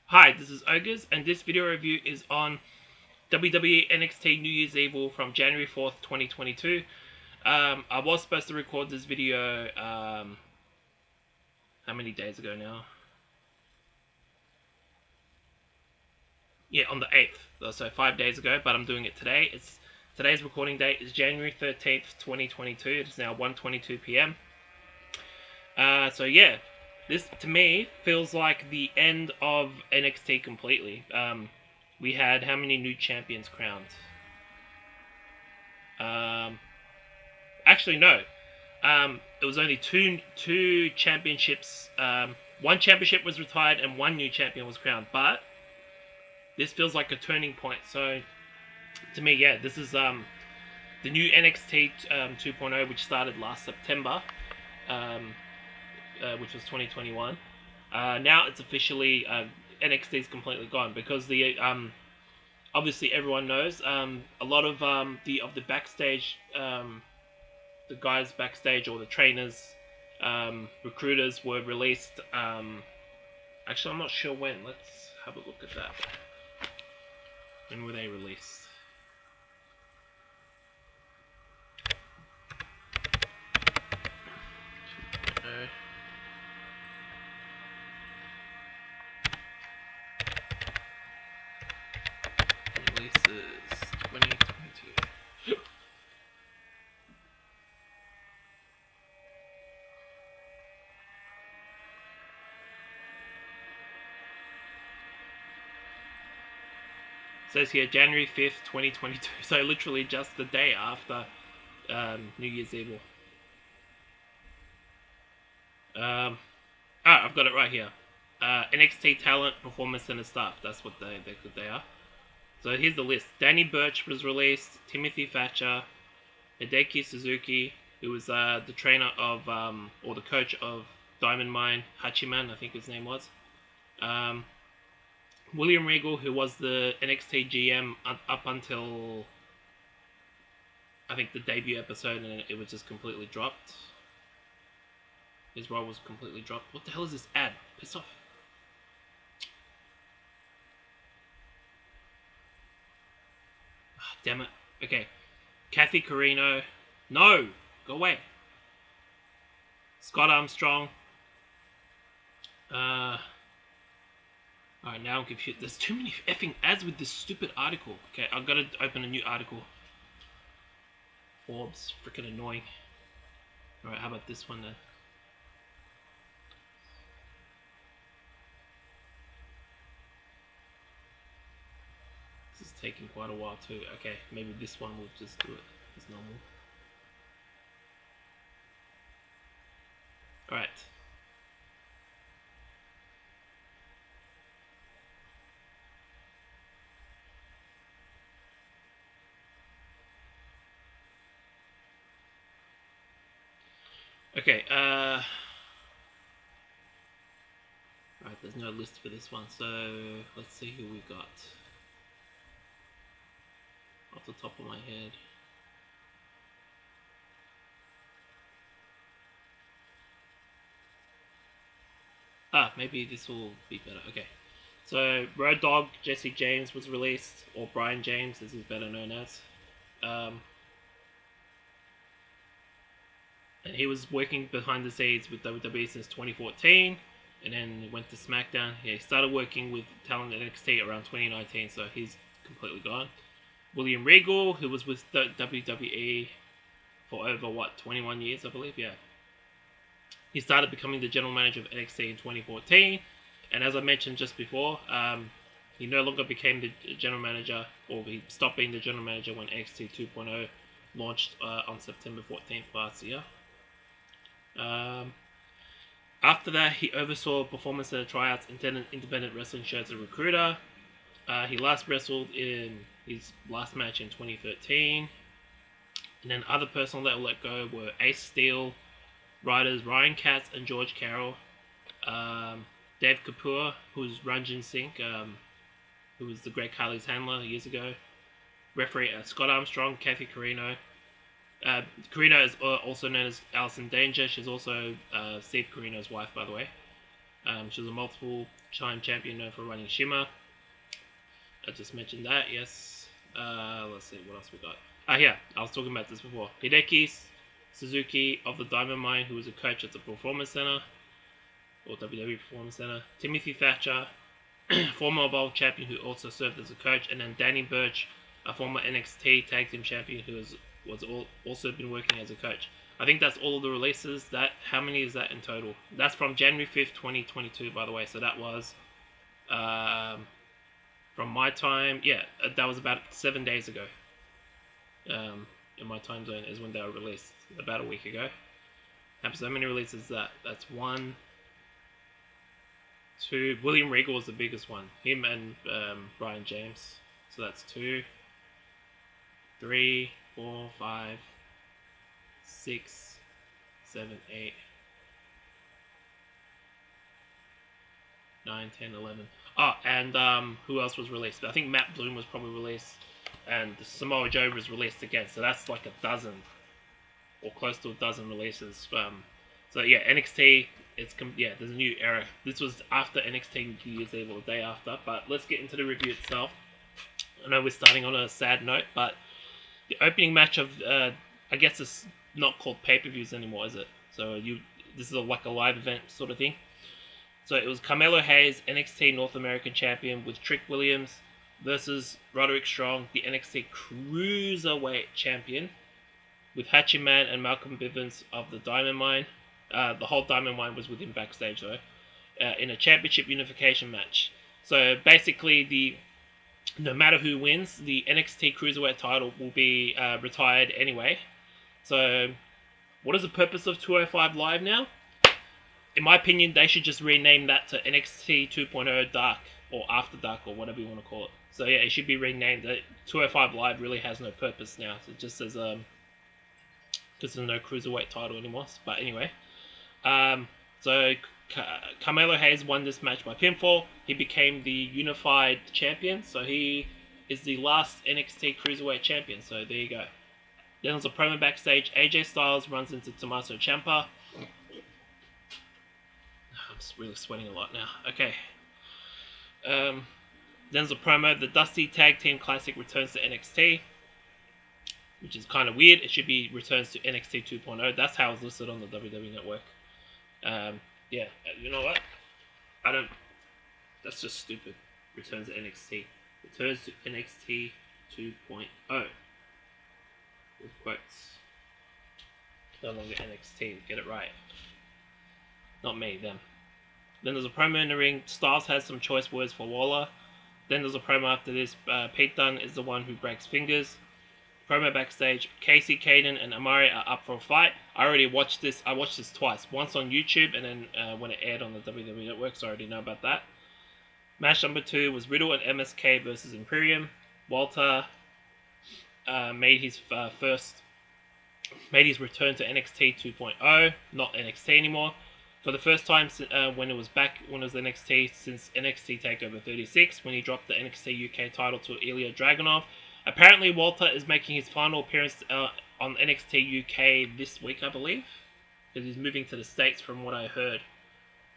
Hi, this is Ogres, and this video review is on WWE NXT New Year's Evil from January 4th, 2022. I was supposed to record this video, how many days ago now? Yeah, on the 8th, so 5 days ago, but I'm doing it today. Today's recording date is January 13th, 2022. It is now 1:22 p.m. So yeah, this to me feels like the end of NXT completely. We had how many new champions crowned? Um, Actually, no. It was only two championships. One championship was retired and one new champion was crowned. But this feels like a turning point. So to me, yeah, this is the new NXT 2.0, which started last September, um, which was 2021. Now it's officially NXT is completely gone because the obviously everyone knows a lot of the backstage the guys backstage or the trainers, recruiters were released. Actually, I'm not sure when. Let's have a look at that. When were they released? Releases 2022. Says here January 5th, 2022. So literally just the day after New Year's Evil. I've got it right here. NXT Talent, Performance Center Staff. That's what they are. So here's the list. Danny Burch was released. Timothy Thatcher. Hideki Suzuki, who was the trainer of, or the coach of Diamond Mine, Hachiman, I think his name was. William Regal, who was the NXT GM up until, I think, the debut episode, and it was just completely dropped. His role was completely dropped. What the hell is this ad? Piss off. Oh, damn it. Okay. Kathy Carino. No! Go away. Scott Armstrong. Alright, now I'm confused. There's too many effing ads with this stupid article. Okay, I've got to open a new article. Forbes. Freaking annoying. Alright, how about this one then? This is taking quite a while too. Okay, maybe this one will just do it as normal. Alright. Okay, alright, there's no list for this one, so let's see who we got. Off the top of my head. Maybe this will be better. Okay. So, Road Dogg Jesse James was released, or Brian James, as he's better known as. And he was working behind the scenes with WWE since 2014, and then went to SmackDown. Yeah, he started working with talent at NXT around 2019, so he's completely gone. William Regal, who was with the WWE for over, 21 years, I believe, yeah. He started becoming the general manager of NXT in 2014, and as I mentioned just before, he no longer became the general manager, or he stopped being the general manager when NXT 2.0 launched on September 14th last year. After that, he oversaw performance center tryouts and independent wrestling shows as a recruiter. He last wrestled in his last match in 2013. And then other personnel that were let go were Ace Steel, writers Ryan Katz and George Carroll, Dave Kapoor, who was Ranjin Singh, who was the Greg Khali's handler years ago, referee Scott Armstrong, Kathy Carino. Carino is also known as Allison Danger. She's also Steve Carino's wife, by the way. She was a multiple time champion known for running Shimmer. I just mentioned that, yes. Let's see, what else we got? Yeah, I was talking about this before. Hideki Suzuki of the Diamond Mine, who was a coach at the Performance Center, or WWE Performance Center. Timothy Thatcher, former Evolve champion who also served as a coach. And then Danny Burch, a former NXT Tag Team champion who also been working as a coach. I think that's all of the releases. How many is that in total? That's from January 5th, 2022, by the way. So that was from my time. Yeah, that was about 7 days ago. In my time zone is when they were released, about a week ago. And so many releases is that? That's 1, 2. William Regal was the biggest one. Him and Brian James. So that's 2, 3, 4, 5, 6, 7, 8, 9, 10, 11. Oh, and who else was released? I think Matt Bloom was probably released, and Samoa Joe was released again. So that's like a dozen, or close to a dozen releases. So yeah, NXT. There's a new era. This was after NXT New Year's Eve or the day after. But let's get into the review itself. I know we're starting on a sad note, but the opening match of I guess it's not called pay-per-views anymore, is it? So this is like a live event sort of thing. So it was Carmelo Hayes, NXT North American Champion, with Trick Williams versus Roderick Strong, the NXT Cruiserweight Champion, with Hachiman and Malcolm Bivens of the Diamond Mine. The whole Diamond Mine was with him backstage though, in a championship unification match. So basically, no matter who wins, the NXT Cruiserweight title will be retired anyway. So, what is the purpose of 205 Live now? In my opinion, they should just rename that to NXT 2.0 Dark, or After Dark, or whatever you want to call it. So yeah, it should be renamed. 205 Live really has no purpose now. So it just says because there's no Cruiserweight title anymore. But anyway, so Carmelo Hayes won this match by pinfall. He became the unified champion. So he is the last NXT Cruiserweight champion. So there you go. Then there's a promo backstage. AJ Styles runs into Tommaso Ciampa. I'm really sweating a lot now. Okay. Then there's a promo. The Dusty Tag Team Classic returns to NXT, which is kind of weird. It should be returns to NXT 2.0. That's how it's listed on the WWE Network. Yeah, you know what? That's just stupid. Returns to NXT. Returns to NXT 2.0. With quotes. No longer NXT. Get it right. Not me, them. Then there's a promo in the ring. Styles has some choice words for Waller. Then there's a promo after this. Pete Dunne is the one who breaks fingers. Promo backstage. Casey, Caden, and Amari are up for a fight. I already watched this. I watched this twice. Once on YouTube, and then when it aired on the WWE Network, so I already know about that. Match number 2 was Riddle and MSK versus Imperium. Walter made his return to NXT 2.0, not NXT anymore. For the first time when it was NXT since NXT TakeOver 36, when he dropped the NXT UK title to Ilya Dragunov. Apparently, Walter is making his final appearance on NXT UK this week, I believe, because he's moving to the States from what I heard.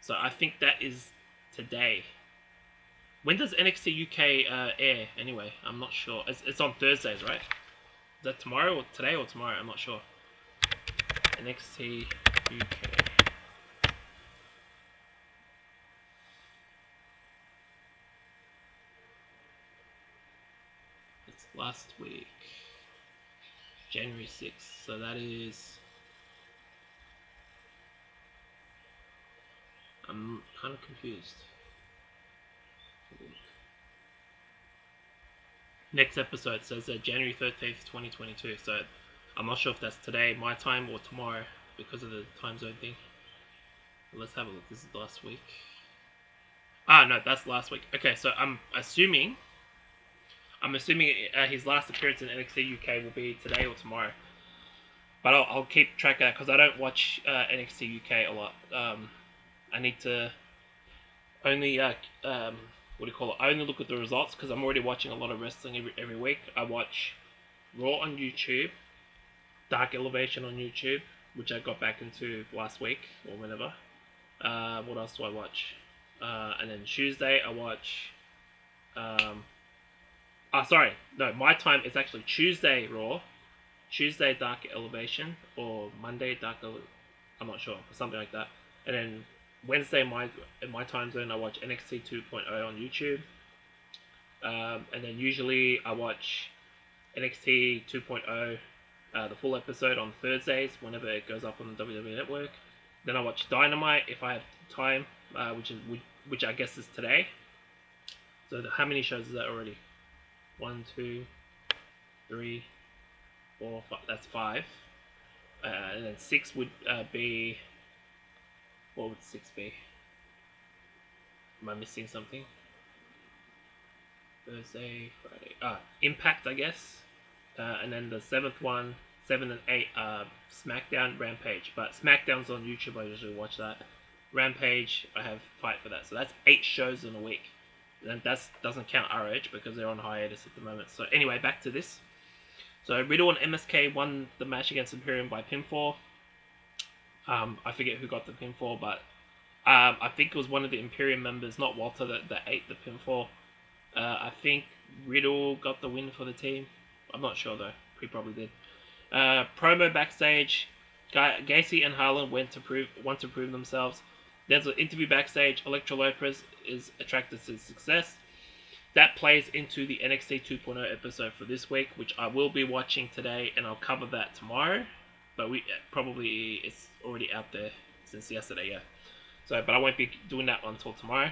So I think that is today. When does NXT UK air anyway? I'm not sure. It's on Thursdays, right? Is that tomorrow or today or tomorrow? I'm not sure. NXT UK. It's last week. January 6th. So that is... I'm kind of confused. Next episode says January 13th, 2022. So I'm not sure if that's today, my time, or tomorrow because of the time zone thing. Let's have a look. This is last week. No, that's last week. Okay, so I'm assuming his last appearance in NXT UK will be today or tomorrow. But I'll keep track of that because I don't watch NXT UK a lot. I need to only I only look at the results because I'm already watching a lot of wrestling every week. I watch Raw on YouTube, Dark Elevation on YouTube, which I got back into last week or whenever. What else do I watch? And then Tuesday I watch. Um, sorry, no, my time is actually Tuesday Raw, Tuesday Dark Elevation, or Monday I'm not sure, something like that. And then Wednesday, in my time zone, I watch NXT 2.0 on YouTube. And then usually I watch NXT 2.0, the full episode on Thursdays whenever it goes up on the WWE Network. Then I watch Dynamite if I have time, which I guess is today. So how many shows is that already? 1, 2, 3, 4, 5. That's 5. And then 6 would be. What would 6 be? Am I missing something? Thursday, Friday. Impact, I guess. And then the 7 and 8 are SmackDown, Rampage. But SmackDown's on YouTube, I usually watch that. Rampage, I have Fight for that. So that's 8 shows in a week. And that doesn't count RH because they're on hiatus at the moment. So anyway, back to this. So Riddle and MSK won the match against Imperium by pinfall. I forget who got the pinfall, but I think it was one of the Imperium members, not Walter, that ate the pinfall. I think Riddle got the win for the team. I'm not sure though. He probably did. Promo backstage. Gacy and Harlan want to prove themselves. There's an interview backstage. Elektra Lopez is attracted to success. That plays into the NXT 2.0 episode for this week, which I will be watching today, and I'll cover that tomorrow. But it's already out there since yesterday, yeah. So, but I won't be doing that until tomorrow.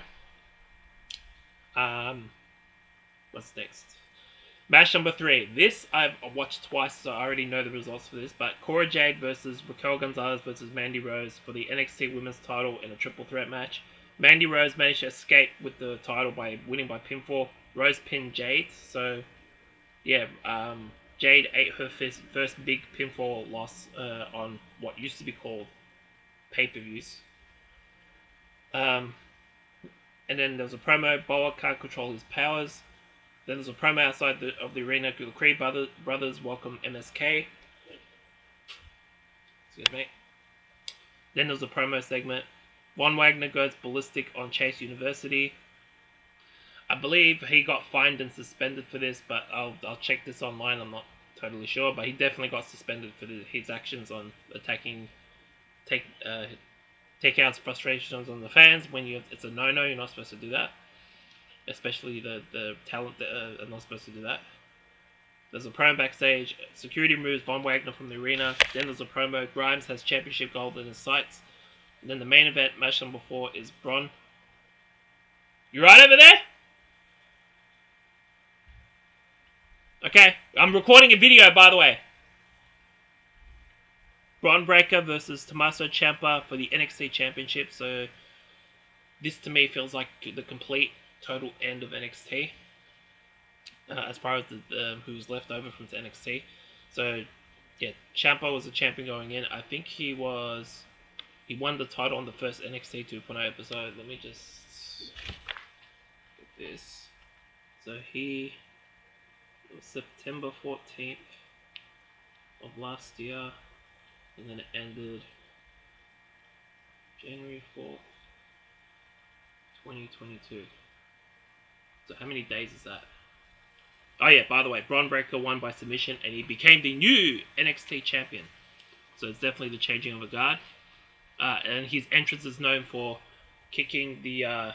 What's next? Match number 3. This I've watched twice, so I already know the results for this. But Cora Jade versus Raquel Gonzalez versus Mandy Rose for the NXT Women's title in a triple threat match. Mandy Rose managed to escape with the title by winning by pinfall. Rose pinned Jade, so yeah, Jade ate her first big pinfall loss on what used to be called pay-per-views. And then there was a promo. Boa can't control his powers. Then there's a promo outside of the arena. The Creed brothers welcome MSK. Excuse me. Then there's a promo segment. Von Wagner goes ballistic on Chase University. I believe he got fined and suspended for this, but I'll check this online. I'm not totally sure, but he definitely got suspended for his actions on take out frustrations on the fans. It's a no-no. You're not supposed to do that. Especially the talent that are not supposed to do that. There's a promo backstage. Security removes Von Wagner from the arena. Then there's a promo. Grimes has championship gold in his sights. And then the main event, match number 4, is Braun. You right over there? Okay, I'm recording a video, by the way. Braun Breaker versus Tommaso Ciampa for the NXT Championship. So this to me feels like the complete total end of NXT. As far as who's left over from NXT. So yeah, Ciampa was a champion going in. I think he won the title on the first NXT 2.0 episode. Let me just get this. So it was September 14th of last year, and then it ended January 4th, 2022. So how many days is that? Oh yeah, by the way, Braun Breaker won by submission, and he became the new NXT champion. So it's definitely the changing of a guard. And his entrance is known for kicking the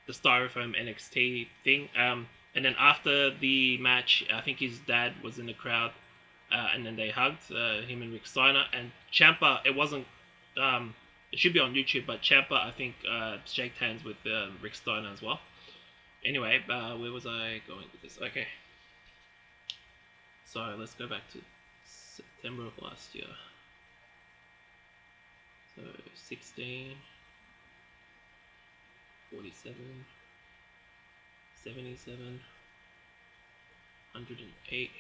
styrofoam NXT thing. And then after the match, I think his dad was in the crowd, and then they hugged, him and Rick Steiner. And Ciampa, it wasn't, it should be on YouTube, but Ciampa, I think, shaked hands with Rick Steiner as well. Anyway, where was I going with this? Okay. So let's go back to September of last year. So 16, 47, 77, 108.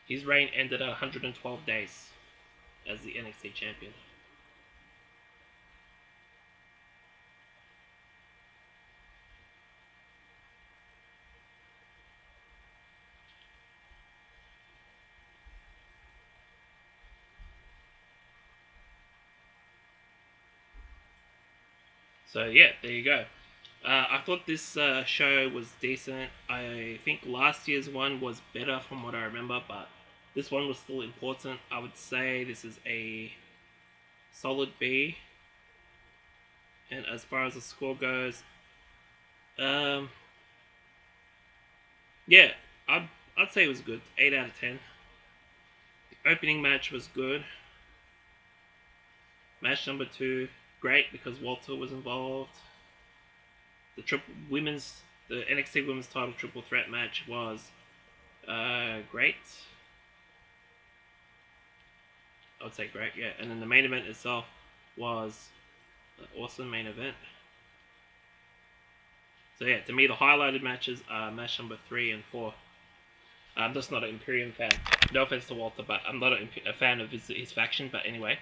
His reign ended at 112 days as the NXT champion. So yeah, there you go. I thought this show was decent. I think last year's one was better from what I remember, but this one was still important. I would say this is a solid B. And as far as the score goes, um, yeah, I'd say it was good. 8 out of 10. The opening match was good. Match number 2, great because Walter was involved. The the NXT Women's Title Triple Threat match was great. I would say great, yeah. And then the main event itself was an awesome main event. So yeah, to me the highlighted matches are match number 3 and 4. I'm just not an Imperium fan. No offense to Walter, but I'm not a fan of his faction. But anyway,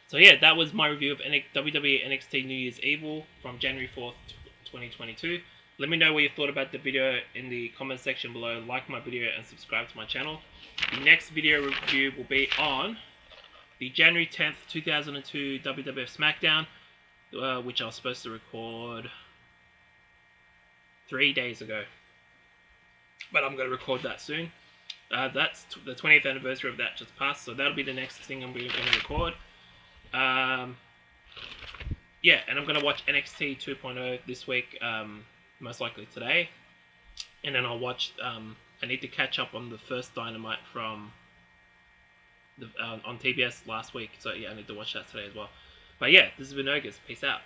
so yeah, that was my review of WWE NXT New Year's Evil from January 4th, 2022. Let me know what you thought about the video in the comment section below. Like my video and subscribe to my channel. The next video review will be on the January 10th, 2002 WWF SmackDown, which I was supposed to record 3 days ago. But I'm going to record that soon. That's the 20th anniversary of that just passed, so that'll be the next thing I'm going to record. Yeah, and I'm going to watch NXT 2.0 this week, most likely today. And then I'll watch, I need to catch up on the first Dynamite from on TBS last week. So yeah, I need to watch that today as well. But yeah, this has been Ogus. Peace out.